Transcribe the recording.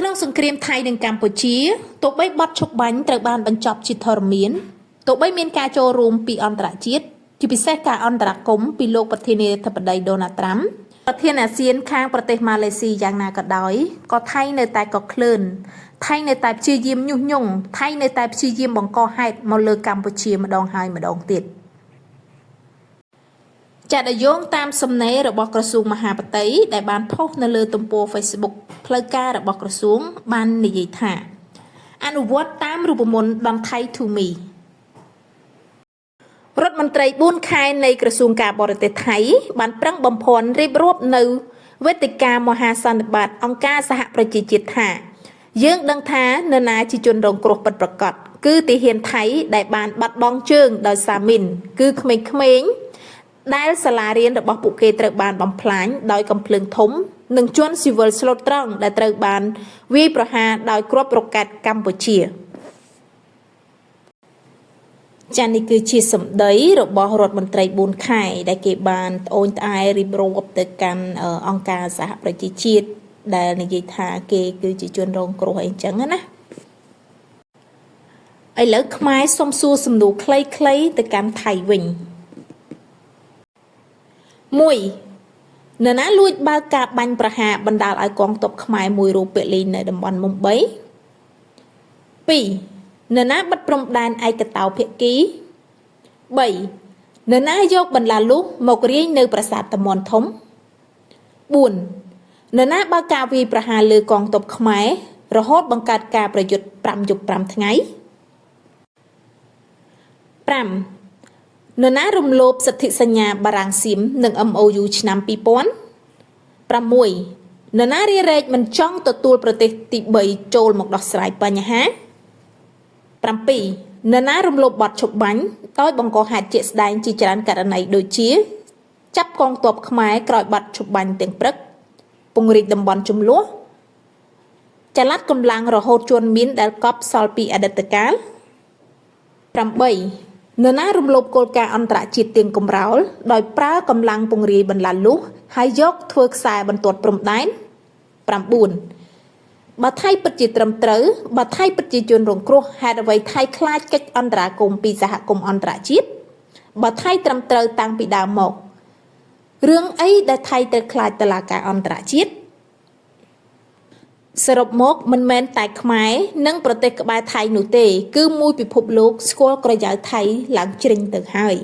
ក្នុងសង្គ្រាមថៃនិងកម្ពុជាទោះបីបទឈប់បាញ់ត្រូវបានបញ្ចប់ជាធរមានទោះបីមានការចូលរួមពីអន្តរជាតិជាពិសេសការអន្តរាគមន៍ពីលោកប្រធានាធិបតីដូណាល់ត្រាំប្រធានអាស៊ានខាងប្រទេសម៉ាឡេស៊ីយ៉ាងណាក៏ដោយក៏ថៃនៅតែកក្លឿនថៃនៅតែព្យាយាមញុះញង់ថៃនៅតែព្យាយាមបង្កហេតុមកលើកម្ពុជាមួយដងហើយម្ដងទៀតចាត់យោងតាមសំណេររបស់ក្រសួងមហាផ្ទៃដែលបានផុសនៅលើទំព័រ Facebook ផ្លូវការរបស់ក្រសួងបាននិយាយថាអនុវត្តតាមរូបមន្ត Don't Thai to Me រដ្ឋមន្ត្រី4ខែនៃក្រសួងការបរទេសថៃបានប្រឹងបំផន់រៀបរាប់នៅវេទិកាមហាសន្និបាតអង្គការសហប្រជាជាតិថាយើងដឹងថានរណាជាជនរងគ្រោះពិតប្រាកដគឺទាហានថៃដែលបានបាត់បង់ជើងដោយសារមីនគឺក្មេងៗដែលសាលារៀនរបស់ពួកគេត្រូវបានបំផ្លាញដោយកំភ្លើងធំនិងជនស៊ីវិលស្លូតត្រង់ដែលត្រូវបានវាយប្រហារដោយគ្រាប់រ៉ុកែតកម្ពុជាចា៎នេះគឺជាសម្ដីរបស់រដ្ឋមន្ត្រី4ខែដែលគេបានត្អូញត្អែរៀបរាប់ទៅកាន់អង្គការសហប្រជាជាតិដែលនិយាយថាគេគឺជាជនរងគ្រោះអីចឹងណាឥឡូវខ្មែរសុំសួរសំណួរខ្លីៗទៅកាន់ថៃវិញ1នរណាលួចបើកការបាញ់ប្រហារបណ្ដាលឲ្យកងទ័ពខ្មែរមួយរូបពលីនៅតំបន់មុំបី2នរណាបិទព្រំដែនឯកតោភាគី3នរណាយកបន្លាលុះមករាយនៅប្រាសាទតាមាន់ធំ4នរណាបើកការវាយប្រហារលើកងទ័ពខ្មែររហូតបង្កើតការប្រយុទ្ធ5យប់5ថ្ងៃ5នរណារំលោភសិទ្ធិសញ្ញាបារាំងសៀមនិង MOU ឆ្នាំ2000 6នរណារារែកមិនចង់ទទួលប្រទេសទី3ចូលមកដោះស្រាយបញ្ហា7នរណារំលោភបទឈប់បាញ់ដោយបង្កហេតុជាក់ស្ដែងជាច្រើនករណីដូចជាចាប់កងទ័ពខ្មែរក្រោយបទឈប់បាញ់ទាំងព្រឹកពង្រីកតំបន់ចំនួនចល័តកម្លាំងរហូតជួនមានដែលកប់សល់ពីអតីតកាល8នរណារំលោភគោលការណ៍អន្តរជាតិទៀងកំរោលដោយប្រើកម្លាំងពង្រាយបន្លាលុះហើយយកធ្វើខ្សែបន្ទាត់ព្រំដែន9បើថៃពិតជាត្រឹមត្រូវបើថៃពិតជាជនរងគ្រោះហេតុអ្វីថៃខ្លាចកិច្ចអន្តរាគមន៍ពីសហគមន៍អន្តរជាតិបើថៃត្រឹមត្រូវតាំងពីដើមមករឿងអីដែលថៃត្រូវខ្លាចតុលាការអន្តរជាតិសរុបមកមិនមែនតែខ្មែរនិងប្រទេសក្បែរថៃនោះទេគឺមួយពិភពលោកស្គាល់ក្រយៅថៃឡើងជ្រិញទៅហើយ